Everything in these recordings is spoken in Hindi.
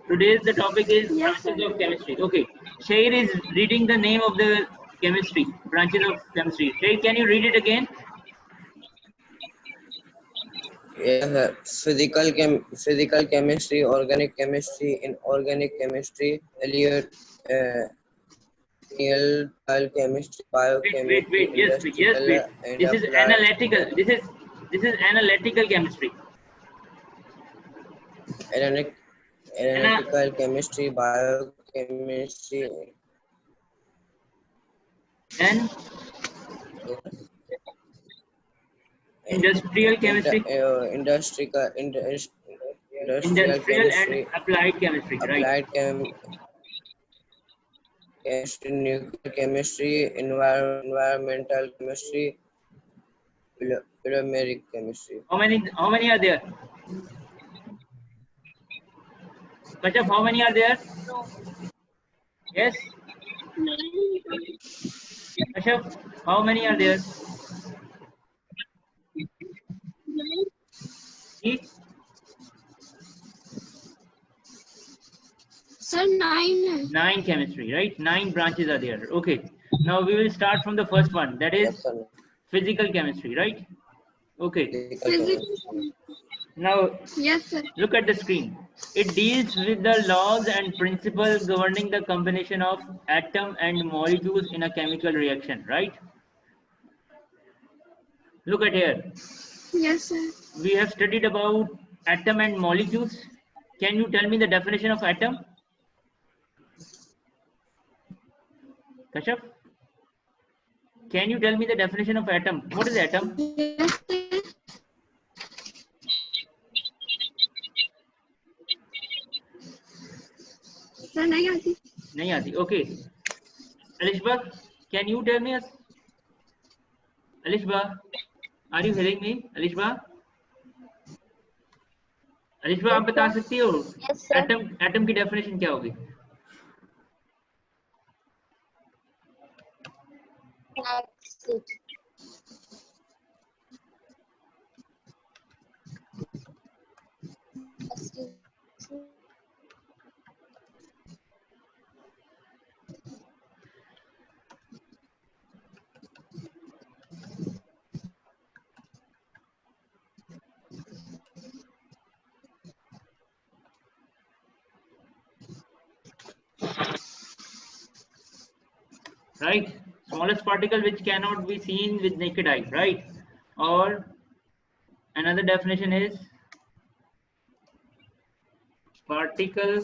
Today's the topic is Yes, branches sir. of chemistry. Okay. Shair is reading the name of the chemistry, branches of chemistry. Shair, can you read it again? Yeah, physical chemistry, organic chemistry, inorganic chemistry, analytical chemistry, biochemistry, Wait. Yes, wait. industrial and This is applied analytical. This is analytical chemistry. analytic, Ana analytical chemistry, biochemistry, then industrial chemistry, industrial industrial and chemistry, applied chemistry, right? applied chemistry, nuclear chemistry, environmental chemistry, polymeric chemistry. How many are there? Kachaf, how many are there? Yes. Kachaf, how many are there? Each? Sir, 9. 9 chemistry, right? 9 branches are there. Okay. Now we will start from the first one. That is Yes, sir. physical chemistry, right? Okay. Physical chemistry. Now Yes, sir. look at the screen. It deals with the laws and principles governing the combination of atom and molecules in a chemical reaction, right? Look at here. Yes, sir. We have studied about atom and molecules. Can you tell me the definition of atom? Kashaf? Can you tell me the definition of atom? What is atom? Yes, sir. Sir, नहीं आती. नहीं आती. Okay. Alishba, can you tell me? Alishba, are you hearing me? Alishba? Alishba, आप बता सकती हो एटम की डेफिनेशन क्या होगी? Right, smallest particle which cannot be seen with naked eye, right? Or another definition is particle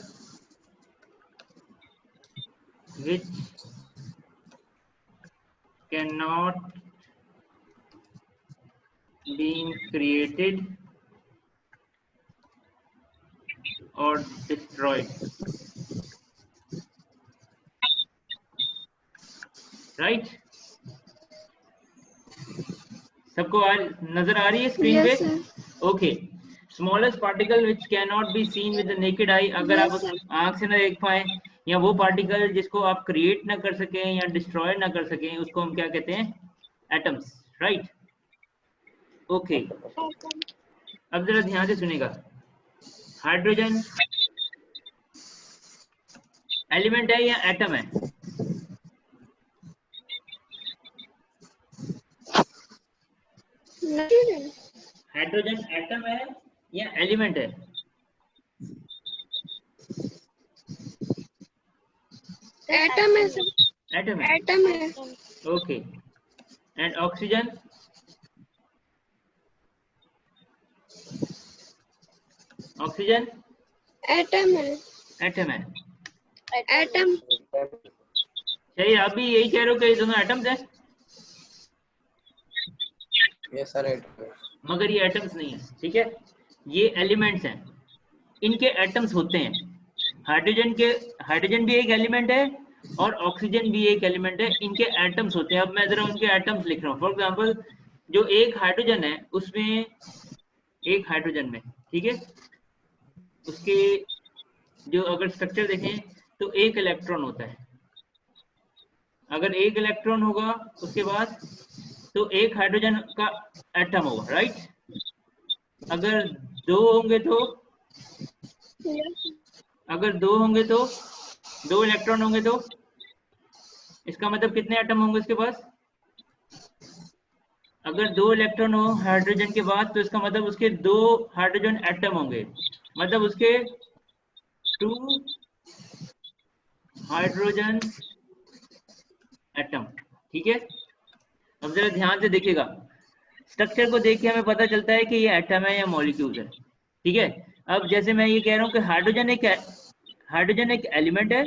which cannot be created or destroyed, right? सबको नजर आ रही है स्क्रीन Yes, पे? sir. Okay. Smallest particle which cannot be seen with the naked eye, अगर Yes, आप sir. आंख से ना देख पाए, या वो पार्टिकल जिसको आप क्रिएट ना कर सकें या डिस्ट्रॉय ना कर सकें, उसको हम क्या कहते हैं? Atoms, right? ओके. अब जरा ध्यान से सुनिएगा. हाइड्रोजन एलिमेंट है या एटम है? हाइड्रोजन एटम है या एलिमेंट है? Atom है, sir. एटम है. Atom है. Okay. And oxygen? Oxygen Atom है. एटम है. Atom. सही, आप भी यही कह रहे हो कि ये दोनों एटम्स हैं? Yes, sir. मगर ये एटम्स नहीं है, ठीक है? ये एलिमेंट्स हैं. इनके एटम्स होते हैं. हाइड्रोजन भी एक एलिमेंट है और ऑक्सीजन भी एक एलिमेंट है. इनके एटम्स होते हैं. अब मैं जरा उनके एटम्स लिख रहा हूँ. फॉर एग्जांपल, जो एक हाइड्रोजन है उसमें, एक हाइड्रोजन में, ठीक है, उसके जो अगर स्ट्रक्चर देखें तो एक इलेक्ट्रॉन होता है. अगर एक इलेक्ट्रॉन होगा उसके बाद तो एक हाइड्रोजन का एटम होगा, राइट? अगर दो होंगे तो अगर 2 होंगे तो 2 इलेक्ट्रॉन होंगे तो इसका मतलब कितने एटम होंगे उसके पास? अगर 2 इलेक्ट्रॉन हो हाइड्रोजन के बाद तो इसका मतलब उसके 2 हाइड्रोजन एटम होंगे, मतलब उसके 2 हाइड्रोजन एटम। ठीक है, अब जरा ध्यान से देखिएगा, स्ट्रक्चर को देख के हमें पता चलता है कि ये एटम है या मॉलिक्यूल है। ठीक है, अब जैसे मैं ये कह रहा हूँ कि हाइड्रोजन एक एलिमेंट है,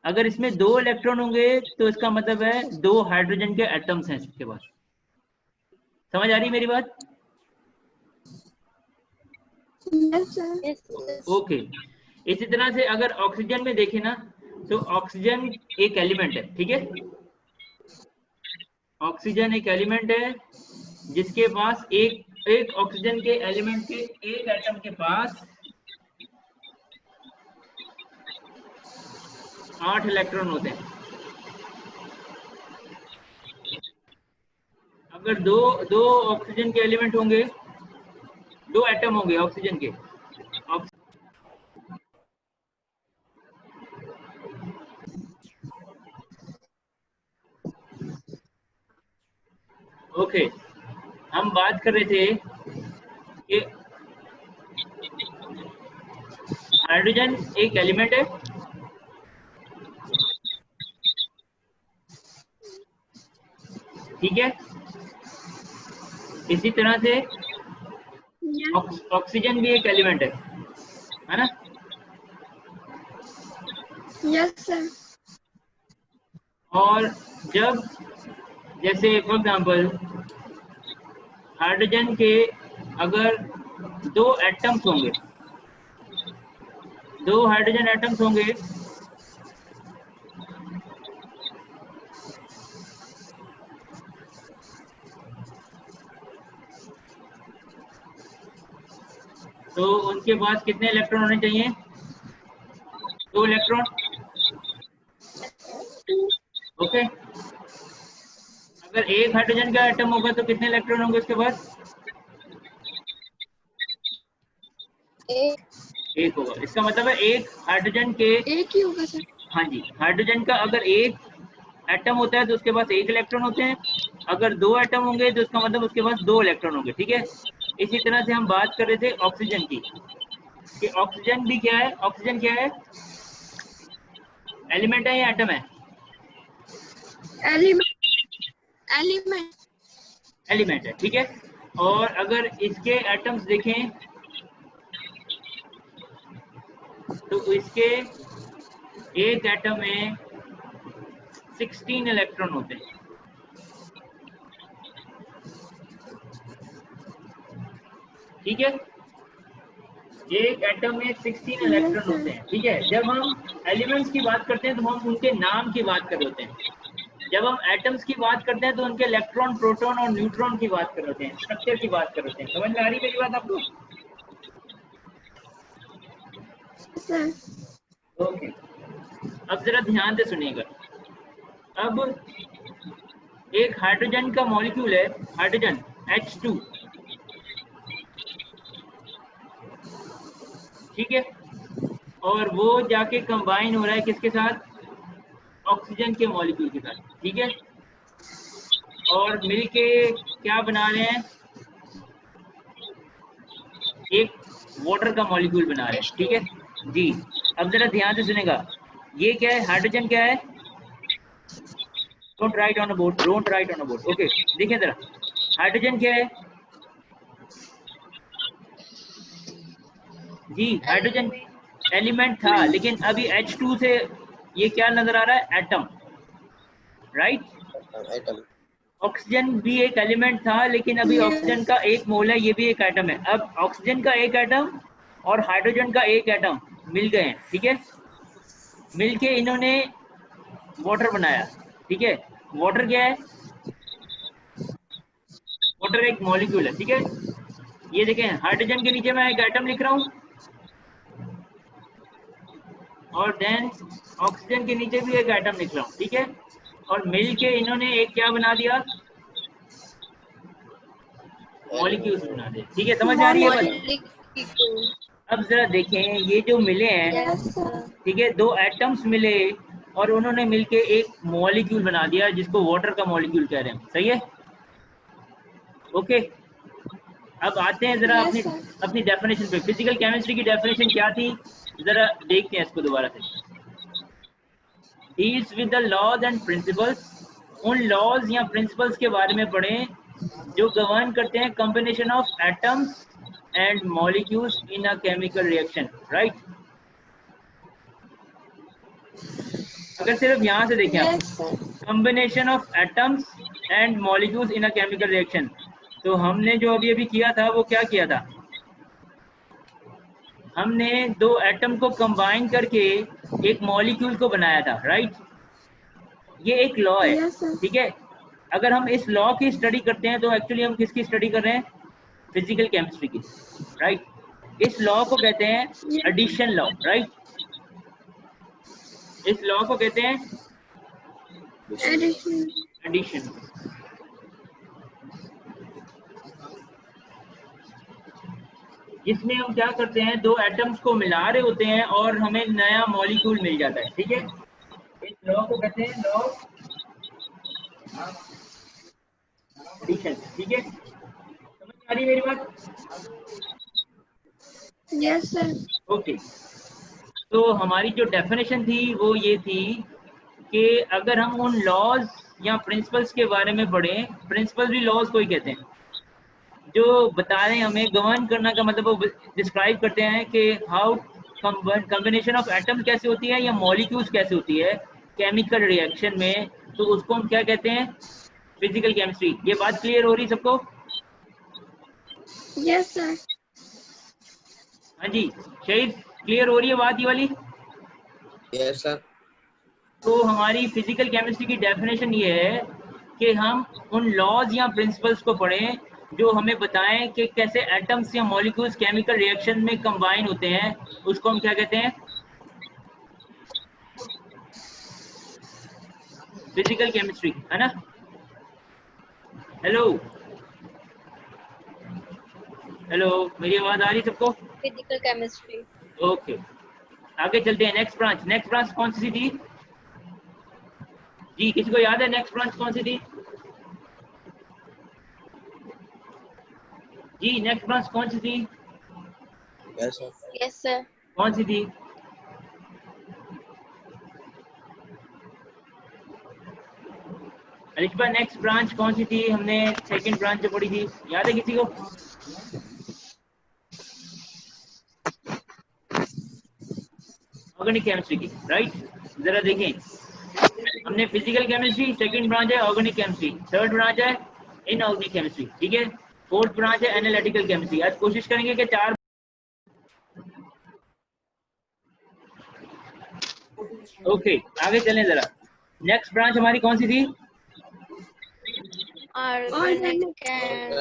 अगर इसमें 2 इलेक्ट्रॉन होंगे तो इसका मतलब है 2 हाइड्रोजन के एटम्स हैं इसके पास। समझ आ रही है मेरी बात? ओके। इसी तरह से अगर ऑक्सीजन में देखें ना, तो ऑक्सीजन एक एलिमेंट है। ठीक है, ऑक्सीजन एक एलिमेंट है जिसके पास एक ऑक्सीजन के एलिमेंट के एक एटम के पास 8 इलेक्ट्रॉन होते हैं। अगर दो ऑक्सीजन के एलिमेंट होंगे, 2 एटम होंगे ऑक्सीजन के, ओके, हम बात कर रहे थे कि हाइड्रोजन एक एलिमेंट है, ठीक है। इसी तरह से ऑक्सीजन भी एक एलिमेंट है ना? Yes sir. और जब जैसे फॉर एग्जांपल हाइड्रोजन के अगर 2 एटम्स होंगे, 2 हाइड्रोजन एटम्स होंगे, तो उनके पास कितने इलेक्ट्रॉन होने चाहिए? 2 इलेक्ट्रॉन। ओके, अगर एक हाइड्रोजन का एटम होगा तो कितने इलेक्ट्रॉन होंगे उसके पास? एक होगा। इसका मतलब है एक हाइड्रोजन के एक ही होगा सर। हाँ जी, हाइड्रोजन का अगर एक एटम होता है तो उसके पास 1 इलेक्ट्रॉन होते हैं, अगर 2 एटम होंगे तो उसका मतलब उसके पास 2 इलेक्ट्रॉन होंगे। ठीक है, इसी तरह से हम बात कर रहे थे ऑक्सीजन की, कि ऑक्सीजन भी क्या है? ऑक्सीजन क्या है? एलिमेंट है या एटम है? एलिमेंट एलिमेंट है। ठीक है, और अगर इसके एटम्स देखें तो इसके एक एटम में 16 इलेक्ट्रॉन होते हैं। ठीक है, एक एटम में 16 इलेक्ट्रॉन होते हैं। ठीक है, जब हम एलिमेंट्स की बात करते हैं तो हम उनके नाम की बात कर रहे होते हैं, जब हम एटम्स की बात करते हैं तो उनके इलेक्ट्रॉन, प्रोटॉन और न्यूट्रॉन की बात कर रहे होते हैं, स्ट्रक्चर की बात कर रहे होते हैं। समझ में आ रही मेरी बात आपको? ओके, अब जरा ध्यान से सुनिएगा। अब एक हाइड्रोजन का मॉलिक्यूल है, हाइड्रोजन H2, ठीक है, और वो जाके कंबाइन हो रहा है किसके साथ? ऑक्सीजन के मॉलिक्यूल के साथ। ठीक है, और मिलके क्या बना रहे हैं? एक वाटर का मॉलिक्यूल बना रहे हैं। ठीक है जी, अब जरा ध्यान से सुनेगा, ये क्या है? हाइड्रोजन क्या है? Don't write on a board, don't write on a board. Okay, देखिए जरा, हाइड्रोजन क्या है जी? हाइड्रोजन एलिमेंट था, लेकिन अभी H2 से ये क्या नजर आ रहा है? Atom, right? एटम। ऑक्सीजन भी एक एलिमेंट था, लेकिन अभी ऑक्सीजन का एक मोल है, ये भी एक एटम है। अब ऑक्सीजन का एक एटम और हाइड्रोजन का एक एटम मिल गए हैं। ठीक है, मिलके इन्होंने वाटर बनाया। ठीक है, वाटर क्या है? वाटर एक मॉलिक्यूल है। ठीक है, ये देखें, हाइड्रोजन के नीचे मैं एक एटम लिख रहा हूँ, और देन ऑक्सीजन के नीचे भी एक एटम लिख रहा हूँ। ठीक है, और मिलके इन्होंने एक क्या बना दिया? मॉलिक्यूल्स बना दिए। ठीक है, समझ आ रही है बात? अब जरा देखें, ये जो मिले हैं, Yes, sir. ठीक है, 2 एटम्स मिले और उन्होंने मिलके एक मॉलिक्यूल बना दिया जिसको वाटर का मॉलिक्यूल कह रहे हैं, सही है? ओके, अब आते हैं जरा Yes, sir. अपनी डेफिनेशन पे। फिजिकल केमिस्ट्री की डेफिनेशन क्या थी, जरा देखते हैं इसको दोबारा से। Deals with the laws and principles, उन लॉज या प्रिंसिपल्स के बारे में पढ़ें जो गवर्न करते हैं combination of atoms and molecules in a chemical reaction, right? अगर सिर्फ यहाँ से देखें आप, Yes, sir. Combination of atoms and molecules in a chemical reaction, तो हमने जो अभी अभी किया था वो क्या किया था, हमने 2 एटम को कंबाइन करके एक मॉलिक्यूल को बनाया था, राइट? ये एक लॉ है, Yes, sir. ठीक है? अगर हम इस लॉ की स्टडी करते हैं तो एक्चुअली हम किसकी स्टडी कर रहे हैं, फिजिकल केमिस्ट्री की, राइट? इस लॉ को कहते हैं एडिशन लॉ, राइट? इस लॉ को कहते हैं Addition. एडिशन। इसमें हम क्या करते हैं, 2 एटम्स को मिला रहे होते हैं और हमें नया मॉलिक्यूल मिल जाता है, ठीक है? इस लॉ को कहते हैं लॉ एडिशन, ठीक है? समझ आ रही है मेरी बात? Yes, sir. ओके, तो हमारी जो डेफिनेशन थी वो ये थी कि अगर हम उन लॉज या प्रिंसिपल्स के बारे में पढ़ें, प्रिंसिपल भी लॉज को ही कहते हैं, जो बता रहे हैं हमें गवर्न करना का मतलब, वो डिस्क्राइब करते हैं कि हाउ कॉम्बिनेशन ऑफ एटम कैसे होती है या मॉलिक्यूल्स कैसे होती है केमिकल रिएक्शन में, तो उसको हम क्या कहते हैं, फिजिकल केमिस्ट्री। ये बात क्लियर हो रही सबको? Yes, sir. हाँ जी, शहीद क्लियर हो रही है बात ये वाली? Yes, sir. तो हमारी फिजिकल केमिस्ट्री की डेफिनेशन ये है कि हम उन लॉज या प्रिंसिपल्स को पढ़ें जो हमें बताएं कि कैसे एटम्स या मॉलिक्यूल्स केमिकल रिएक्शन में कंबाइन होते हैं, उसको हम क्या कहते हैं, फिजिकल केमिस्ट्री, है ना? हेलो हेलो, मेरी आवाज आ रही सबको? Physical chemistry. ओके, आगे चलते हैं। नेक्स्ट ब्रांच कौन सी थी जी, किसी को याद है नेक्स्ट ब्रांच कौन सी थी जी? नेक्स्ट ब्रांच कौन सी थी? Yes, sir. Yes sir. कौन सी थी? अलिशबा, नेक्स्ट ब्रांच कौन सी थी? हमने सेकंड ब्रांच जो पढ़ी थी, याद है किसी को? ऑर्गेनिक केमिस्ट्री की, राइट? जरा देखें, हमने फिजिकल केमिस्ट्री, सेकंड ब्रांच है ऑर्गेनिक केमिस्ट्री, थर्ड ब्रांच है इनऑर्गेनिक केमिस्ट्री, ठीक है? फोर्थ ब्रांच है एनालिटिकल केमिस्ट्री। आज कोशिश करेंगे कि 4। ओके, आगे चलें जरा। नेक्स्ट ब्रांच हमारी कौन सी थी?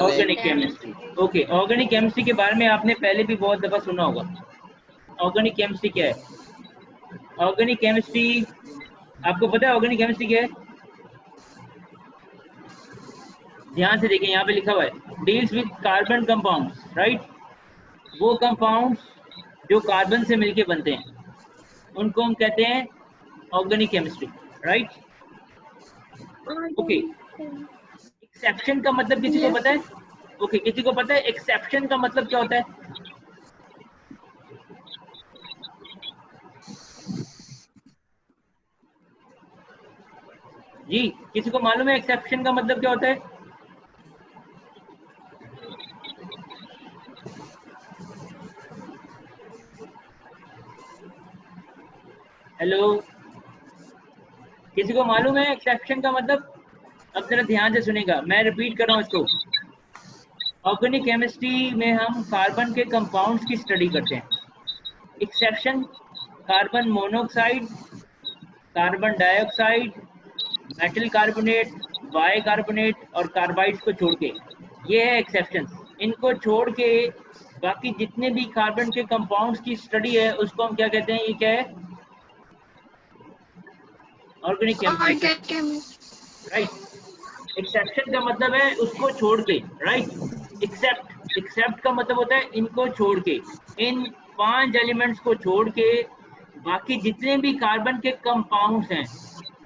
Organic chemistry. Okay, organic chemistry के बारे में आपने पहले भी बहुत दफा सुना होगा। ऑर्गेनिक केमिस्ट्री क्या है? ऑर्गेनिक केमिस्ट्री, आपको पता है ऑर्गेनिक केमिस्ट्री क्या है? ध्यान से देखें, यहाँ पे लिखा हुआ है deals with carbon compounds, right? वो कंपाउंड्स जो कार्बन से मिलके बनते हैं उनको हम कहते हैं organic chemistry, right? Okay, exception का मतलब किसी को पता है? ओके, किसी को पता है एक्सेप्शन का मतलब क्या होता है? जी, किसी को मालूम है एक्सेप्शन का मतलब क्या होता है? हेलो, किसी को मालूम है एक्सेप्शन का मतलब? अब जरा ध्यान से सुनेगा, मैं रिपीट कर रहा हूँ इसको। ऑर्गेनिक केमिस्ट्री में हम कार्बन के कंपाउंड्स की स्टडी करते हैं। Exception carbon monoxide, carbon dioxide, metal carbonate, bicarbonate और कार्बाइड्स को छोड़ के, ये है एक्सेप्शन। इनको छोड़ के बाकी जितने भी कार्बन के कंपाउंड्स की स्टडी है उसको हम क्या कहते हैं? ये क्या है? Organic chemistry, right? एक्सेप्शन का मतलब है उसको छोड़ के, राइट? एक्सेप्ट का मतलब होता है इनको छोड़ के, इन 5 एलिमेंट्स को छोड़ के बाकी जितने भी कार्बन के कंपाउंड्स हैं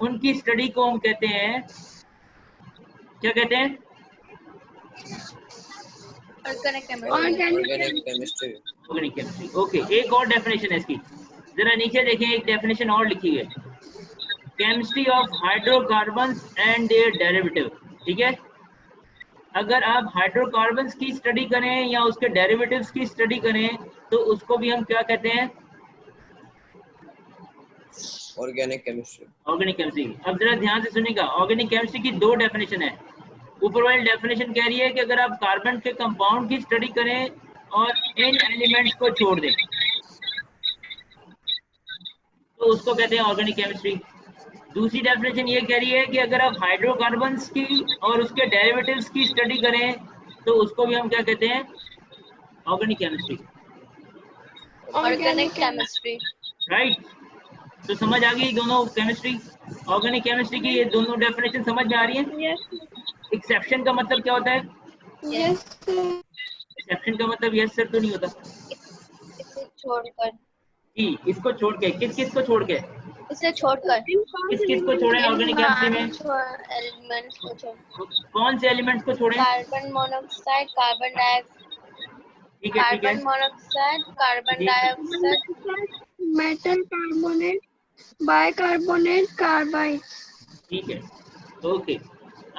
उनकी स्टडी को हम कहते हैं, क्या कहते हैं? Organic chemistry. Organic chemistry. Okay, एक और डेफिनेशन है इसकी, जरा नीचे देखें, एक डेफिनेशन और लिखी है, chemistry of hydrocarbons and their derivative. ठीक है, अगर आप हाइड्रोकार्बन्स की स्टडी करें या उसके डेरिवेटिव्स की स्टडी करें तो उसको भी हम क्या कहते हैं? Organic chemistry. Organic chemistry. अब जरा ध्यान से सुनिएगा, ऑर्गेनिक केमिस्ट्री की 2 डेफिनेशन है। ऊपर वाली डेफिनेशन कह रही है कि अगर आप कार्बन के कंपाउंड की स्टडी करें और इन एलिमेंट्स को छोड़ दें तो उसको कहते हैं ऑर्गेनिक केमिस्ट्री। दूसरी डेफिनेशन ये कह रही है कि अगर आप हाइड्रोकार्बन्स की और उसके डेरिवेटिव्स की स्टडी करें तो उसको भी हम क्या कहते हैं? Organic chemistry. Organic chemistry. Right, तो समझ आ गई दोनों केमिस्ट्री, ऑर्गेनिक केमिस्ट्री की ये दोनों डेफिनेशन समझ में आ रही है? यस एक्सेप्शन का मतलब क्या होता है? यस एक्सेप्शन का मतलब यस सर तो नहीं होता इसे छोड़कर, जी, इसको छोड़ के, किस किस को छोड़ के? इसे छोड़कर, किस को छोड़े ऑर्गेनिक केमिस्ट्री में? एलिमेंट्स को छोड़, कौन से एलिमेंट्स को छोड़े? कार्बन मोनोऑक्साइड, कार्बन डाइऑक्साइड, ठीक है, ठीक है कार्बन मोनोऑक्साइड, कार्बन जी। Dioxide, metal carbonate, bicarbonate, carbide. ठीक है, ओके।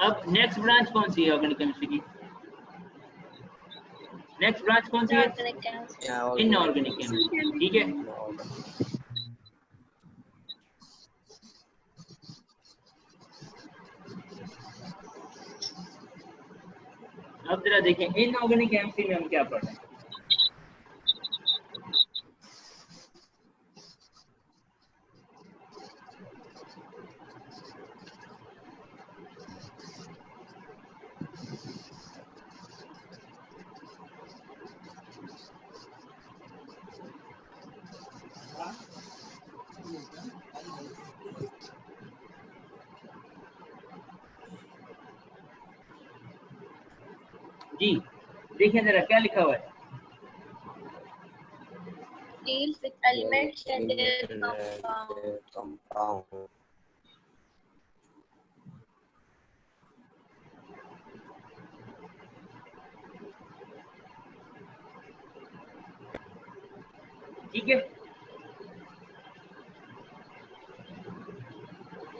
अब नेक्स्ट ब्रांच कौन सी है ऑर्गेनिक केमिस्ट्री की? नेक्स्ट ब्रांच कौन सी है? Inorganic chemistry. ठीक है, अब जरा देखें इनऑर्गेनिक केमिस्ट्री में हम क्या पढ़ रहे हैं। जी देखिए जरा क्या लिखा हुआ है, deals with elements and their compound. ठीक है,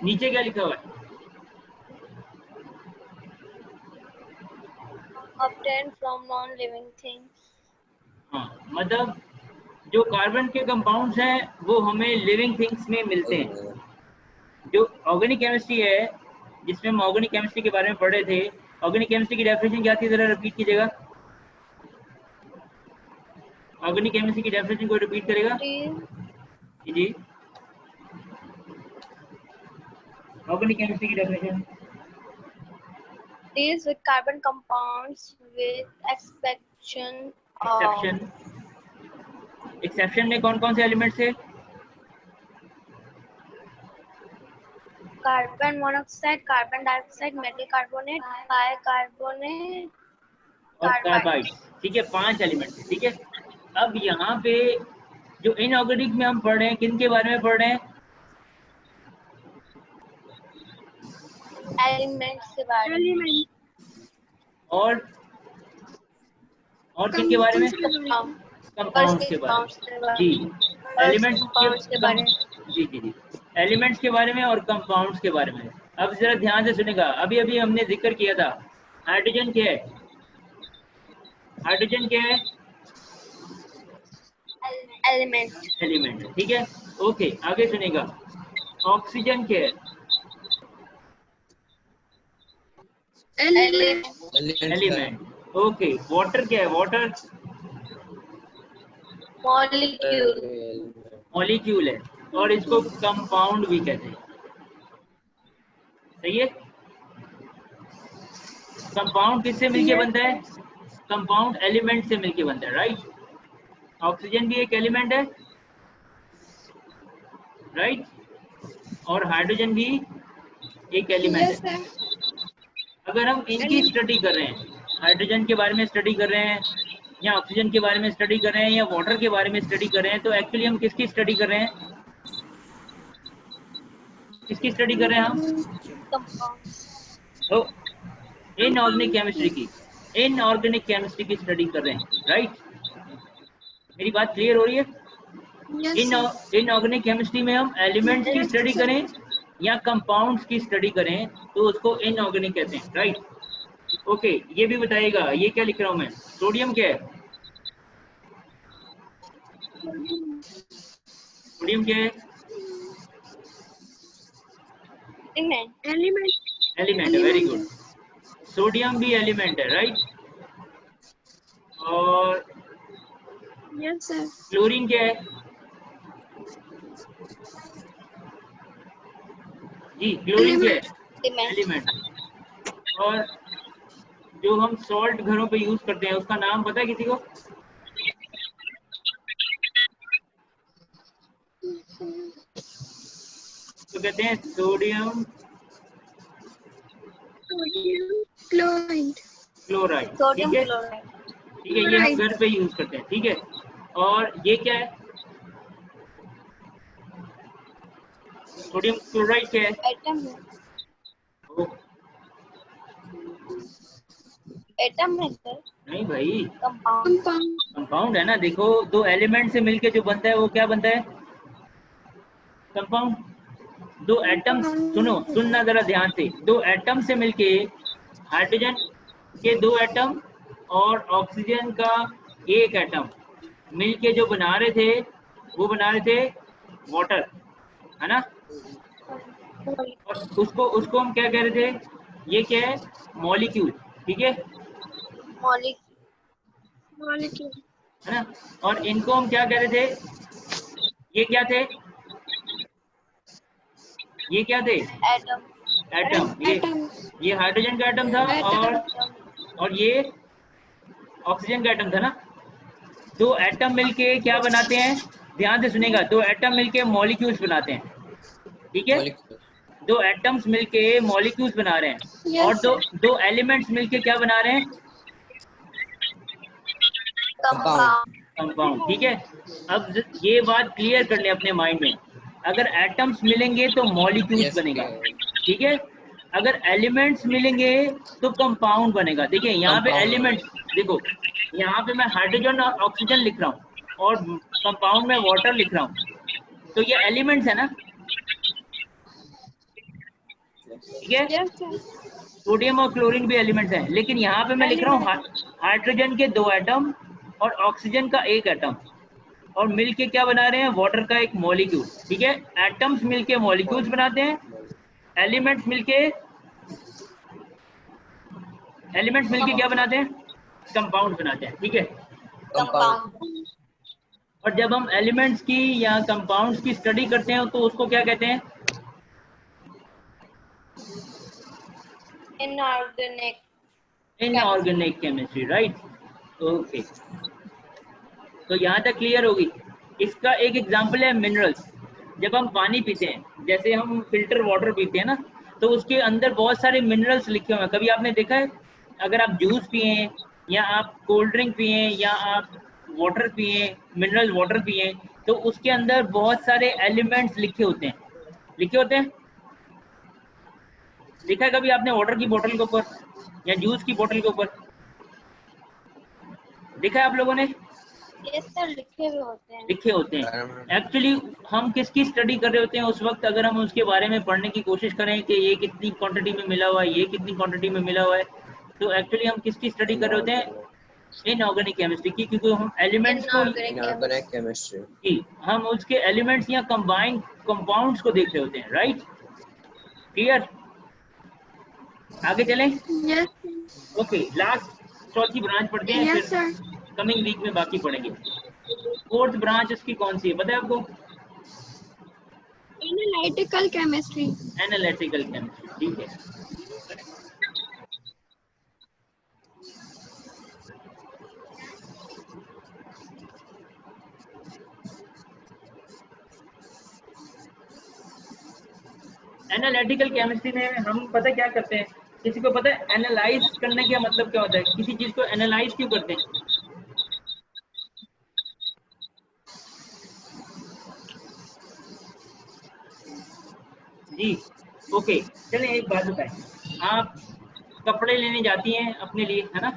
नीचे क्या लिखा हुआ है? Obtained from non-living things. हाँ, मतलब जो कार्बन के कंपाउंड्स हैं वो हमें लिविंग थिंग्स में मिलते हैं। जो ऑर्गेनिक केमिस्ट्री है जिसमें हम ऑर्गेनिक केमिस्ट्री के बारे में पढ़ रहे थे, ऑर्गेनिक केमिस्ट्री की डेफिनेशन क्या थी, जरा रिपीट कीजिएगा। ऑर्गेनिक केमिस्ट्री की डेफिनेशन को रिपीट करेगा जी। ऑर्गेनिक केमिस्ट्री की definition Deals with carbon compounds with exception exception में कौन कौन से एलिमेंट्स थे? Carbon monoxide, carbon dioxide, metal carbonate, bicarbonate और कार्बाइड। ठीक है, 5 एलिमेंट्स। ठीक है, अब यहाँ पे जो इनऑर्गेनिक में हम पढ़ रहे हैं किन के बारे में पढ़ रहे हैं? एलिमेंट्स के बारे में और किन के बारे में? कंपाउंड्स के बारे में। जी, एलिमेंट्स के बारे में। जी जी जी, एलिमेंट्स के बारे में और कंपाउंड्स के बारे में। अब जरा ध्यान से सुनेगा, अभी अभी हमने जिक्र किया था हाइड्रोजन क्या है? हाइड्रोजन क्या है? एलिमेंट। ठीक है, ओके, आगे सुनेगा। ऑक्सीजन क्या है? एलिमेंट। ओके, वाटर क्या है? वाटर मॉलिक्यूल है और इसको कंपाउंड भी कहते हैं। सही है, कंपाउंड किससे मिलके बनता है? कंपाउंड एलिमेंट से मिलके बनता है, राइट। ऑक्सीजन भी एक एलिमेंट है, राइट, और हाइड्रोजन भी एक एलिमेंट है। अगर हम इनकी स्टडी कर रहे हैं, हाइड्रोजन के बारे में स्टडी कर रहे हैं या ऑक्सीजन के बारे में स्टडी कर रहे हैं या वाटर के बारे में स्टडी कर रहे हैं, तो एक्चुअली हम किसकी स्टडी कर रहे हैं? किसकी स्टडी कर रहे हैं हम? तो इनऑर्गेनिक केमिस्ट्री की, इनऑर्गेनिक केमिस्ट्री की स्टडी कर रहे हैं, राइट? मेरी बात क्लियर हो रही है? इनऑर्गेनिक केमिस्ट्री में हम एलिमेंट्स की स्टडी करें या कंपाउंड्स की स्टडी करें तो उसको इनऑर्गेनिक कहते हैं, राइट? ओके, ये भी बताइएगा, ये क्या लिख रहा हूं मैं? सोडियम क्या है? सोडियम क्या है? एलिमेंट है, वेरी गुड। सोडियम भी एलिमेंट है, राइट? और यस सर। क्लोरीन क्या है? जी, क्लोरीन क्या है? एलिमेंट। और जो हम सॉल्ट घरों पे यूज करते हैं उसका नाम पता है किसी को? तो कहते हैं सोडियम क्लोराइड, ठीक है? ठीक है, ये हम घर पे यूज करते हैं, ठीक है? और ये क्या है? सोडियम क्लोराइड क्या है? एटम है। ओ, एटम है सर। नहीं भाई, कंपाउंड। कंपाउंड है ना। देखो, दो एलिमेंट से मिलके जो बनता है वो क्या बनता है? कंपाउंड। दो एटम्स, सुनना जरा ध्यान से, दो एटम से मिलके, हाइड्रोजन के दो एटम और ऑक्सीजन का एक एटम मिलके जो बना रहे थे वो बना रहे थे वाटर, है ना? और उसको हम क्या कह रहे थे? ये क्या है? मॉलिक्यूल, ठीक है? मॉलिक्यूल है ना? और इनको हम क्या कह रहे थे? ये क्या थे? ये क्या थे? एटम। एटम। ये हाइड्रोजन का एटम था और ये ऑक्सीजन का एटम था ना। दो एटम मिलके क्या बनाते हैं? ध्यान से सुनेगा, दो एटम मिलके मॉलिक्यूल्स बनाते हैं, ठीक है? दो एटम्स मिलके मॉलिक्यूल्स बना रहे हैं। और दो एलिमेंट्स मिलके क्या बना रहे हैं? कंपाउंड, ठीक है? अब ये बात क्लियर कर ले अपने माइंड में, अगर एटम्स मिलेंगे तो मॉलिक्यूल्स बनेगा, ठीक है? अगर एलिमेंट्स मिलेंगे तो कंपाउंड बनेगा। देखिए यहाँ पे एलिमेंट्स, देखो यहाँ पे मैं हाइड्रोजन और ऑक्सीजन लिख रहा हूँ और कंपाउंड में वाटर लिख रहा हूँ, तो ये एलिमेंट्स है ना, ठीक है? सोडियम और क्लोरीन भी एलिमेंट्स हैं, लेकिन यहाँ पे मैं लिख रहा हूँ हाइड्रोजन के दो एटम और ऑक्सीजन का एक एटम और मिलके क्या बना रहे हैं? वाटर का एक मॉलिक्यूल, ठीक है? एटम्स मिलके मॉलिक्यूल्स बनाते हैं, एलिमेंट्स मिलके क्या बनाते हैं? कंपाउंड बनाते हैं, ठीक है? और जब हम एलिमेंट्स की या कंपाउंड्स की स्टडी करते हैं तो उसको क्या कहते हैं? Inorganic chemistry, right? ओके, तो यहाँ तक क्लियर होगी। इसका एक एग्जांपल है मिनरल्स। जब हम पानी पीते हैं, जैसे हम फिल्टर वाटर पीते हैं ना, तो उसके अंदर बहुत सारे मिनरल्स लिखे हुए हैं। कभी आपने देखा है? अगर आप जूस पिए या आप कोल्ड ड्रिंक पिए या आप वाटर पिए, मिनरल वाटर पिए, तो उसके अंदर बहुत सारे एलिमेंट्स लिखे होते हैं। देखा है कभी आपने वाटर की बोतल के ऊपर या जूस की बोतल के ऊपर? देखा है आप लोगों ने? यस सर, लिखे होते हैं। एक्चुअली हम किसकी स्टडी कर रहे होते हैं उस वक्त? अगर हम उसके बारे में पढ़ने की कोशिश करें कि ये कितनी क्वांटिटी में मिला हुआ है, ये कितनी क्वांटिटी में मिला हुआ है, तो एक्चुअली हम किसकी स्टडी कर रहे होते हैं? इनऑर्गेनिक केमिस्ट्री की, क्योंकि हम एलिमेंट्स को, इनऑर्गेनिक केमिस्ट्री, हम उसके एलिमेंट्स या कंबाइंड कंपाउंड्स को देख रहे होते हैं, राइट? क्लियर? आगे चलें? यस। ओके, लास्ट चौथी ब्रांच पढ़ते हैं, यस सर। कमिंग वीक में बाकी पढ़ेंगे। फोर्थ ब्रांच उसकी कौन सी है पता है आपको? Analytical chemistry. एनालिटिकल केमिस्ट्री, ठीक है। एनालिटिकल केमिस्ट्री में हम पता क्या करते हैं? किसी को पता है एनालाइज करने का मतलब क्या होता है? किसी चीज को एनालाइज क्यों करते हैं? जी ओके। चलें एक बात बताएं, आप कपड़े लेने जाती हैं अपने लिए, है ना,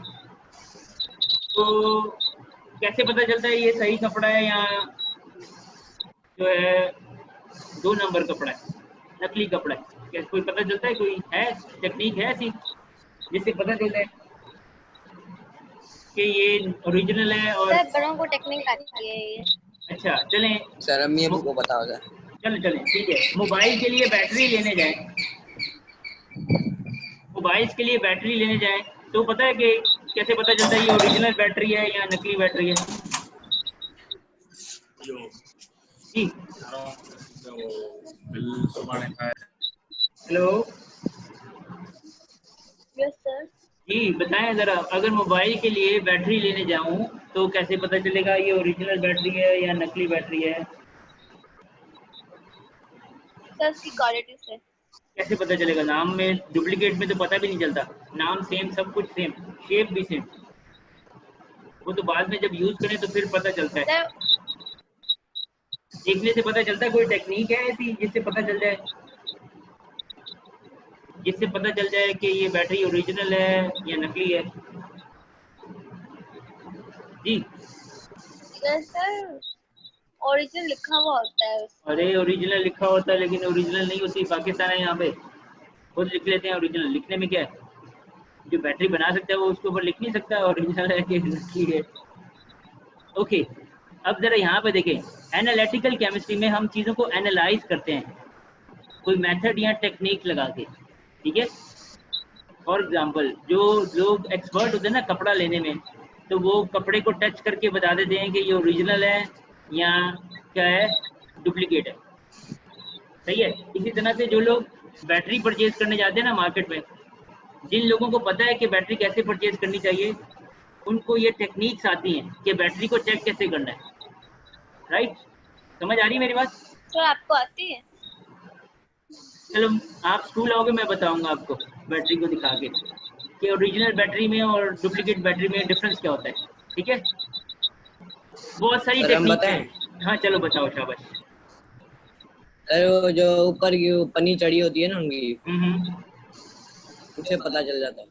तो कैसे पता चलता है ये सही कपड़ा है या जो है 2 नंबर कपड़ा है, नकली कपड़ा है? क्या कोई पता चलता है, कोई है टेक्निक है ऐसी जिससे पता चलता है कि ये ओरिजिनल है? और सर बड़ों को टेक्निक आती है ये। अच्छा चलें, सर अम्मी अबू को पता होगा। चलें चलें ठीक है, मोबाइल के लिए बैटरी लेने जाएं, मोबाइल्स के लिए बैटरी लेने जाएं तो पता है कि कैसे पता चलता है ये ओरिजिनल बैटरी है या नकली बैटरी है? जी हेलो यस सर। जी बताएं ज़रा, अगर मोबाइल के लिए बैटरी लेने जाऊं तो कैसे पता चलेगा ये ओरिजिनल बैटरी है या नकली बैटरी है? सर उसकी क्वालिटी से। कैसे पता चलेगा? नाम में डुप्लीकेट में तो पता भी नहीं चलता, नाम सेम, सब कुछ सेम, शेप भी सेम, वो तो बाद में जब यूज करें तो फिर पता चलता है। सर देखने से पता चलता है? कोई टेक्निक है ऐसी जिससे पता चल जाए, जिससे पता चल जाए कि ये बैटरी ओरिजिनल है या नकली है? जी यस सर, ओरिजिनल लिखा हुआ होता है उसमें। अरे ओरिजिनल लिखा होता है लेकिन ओरिजिनल नहीं होती, पाकिस्तान है यहाँ पे, खुद लिख लेते हैं ओरिजिनल, लिखने में क्या है? जो बैटरी बना सकता है वो उसके ऊपर लिख नहीं सकता ओरिजिनल है कि नकली है। ओके, अब जरा यहाँ पे देखें, एनालिटिकल केमिस्ट्री में हम चीज़ों को एनालाइज करते हैं कोई मेथड या टेक्निक लगा के, ठीक है। फॉर एग्जांपल जो लोग एक्सपर्ट होते हैं ना कपड़ा लेने में, तो वो कपड़े को टच करके बता देते हैं कि ये ओरिजिनल है या क्या है, डुप्लीकेट है, सही है। इसी तरह से जो लोग बैटरी परचेज करने जाते हैं ना मार्केट में, जिन लोगों को पता है कि बैटरी कैसे परचेज करनी चाहिए, उनको ये टेक्निक्स आती हैं कि बैटरी को चेक कैसे करना है, राइट? समझ आ रही है मेरी बात? सर आपको आती है? चलो आप स्कूल आओगे, मैं बताऊंगा आपको बैटरी को दिखा के कि ओरिजिनल बैटरी में और डुप्लीकेट बैटरी में डिफरेंस क्या होता है, ठीक है। बहुत सारी सर हम टेक्निक बताएं? है। हाँ चलो बताओ, शाबाश। सर वो जो ऊपर की पन्नी चढ़ी होती है ना उनकी, हम्म, उसे पता चल जाता है।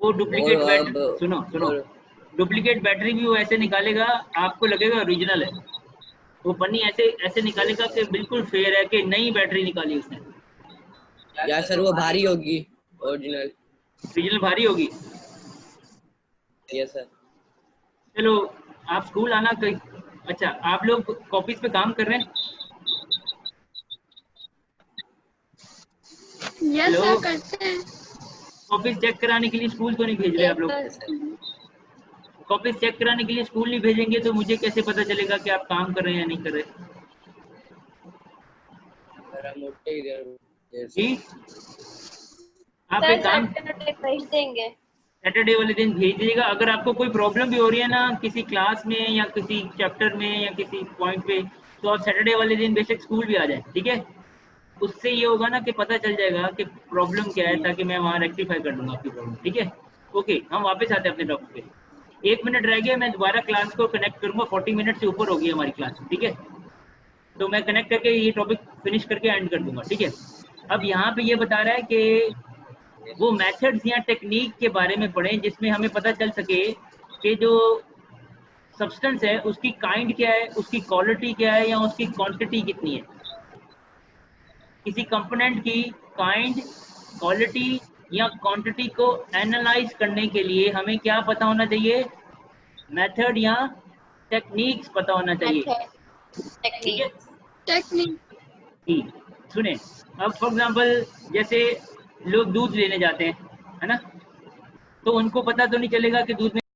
वो और डुप्लीकेट अब बैटरी, सुनो सुनो, और डुप्लीकेट बैटरी भी वो ऐसे निकालेगा, आपको लगेगा ओरिजिनल है, वो पन्नी ऐसे ऐसे निकालेगा कि बिल्कुल फेयर है, कि नई बैटरी निकाली उसने। या सर वो भारी होगी ओरिजिनल। ओरिजिनल भारी होगी। Yes sir. चलो आप स्कूल आना कहीं। अच्छा आप लोग कॉपीज पे काम कर रहे हैं? यस हेलो, सर करते हैं। कॉपीज चेक कराने के लिए स्कूल तो नहीं भेज रहे आप लोग? कॉपीज चेक कराने के लिए स्कूल नहीं भेजेंगे तो मुझे कैसे पता चलेगा कि आप काम कर रहे हैं या नहीं कर रहे? जी आप एक काम, सैटरडे भेज देंगे। सैटरडे वाले दिन भेज दीजिएगा। अगर आपको कोई प्रॉब्लम भी हो रही है ना किसी क्लास में या किसी चैप्टर में या किसी पॉइंट पे, तो आप सैटरडे वाले दिन बेशक स्कूल भी आ जाए, ठीक है। उससे ये होगा ना कि पता चल जाएगा कि प्रॉब्लम क्या है, ताकि मैं वहाँ रेक्टिफाई कर दूंगा आपकी प्रॉब्लम, ठीक है। ओके हम वापस आते हैं अपने टॉपिक पे। 1 मिनट रह गया, मैं दोबारा क्लास को कनेक्ट करूंगा, 40 मिनट से ऊपर होगी हमारी क्लास, ठीक है। तो मैं कनेक्ट करके ये टॉपिक फिनिश करके एंड कर दूंगा, ठीक है। अब यहाँ पे ये बता रहा है कि वो मेथड्स या टेक्निक के बारे में पढ़ें जिसमें हमें पता चल सके कि जो सब्सटेंस है उसकी काइंड क्या है, उसकी क्वालिटी क्या है, या उसकी क्वांटिटी कितनी है। किसी कंपोनेंट की काइंड, क्वालिटी या क्वांटिटी को एनालाइज करने के लिए हमें क्या पता होना चाहिए? मेथड या टेक्निक्स पता होना चाहिए, ठीक है। ठीक, सुने, अब फॉर एग्जांपल जैसे लोग दूध लेने जाते हैं, है ना, तो उनको पता तो नहीं चलेगा कि दूध में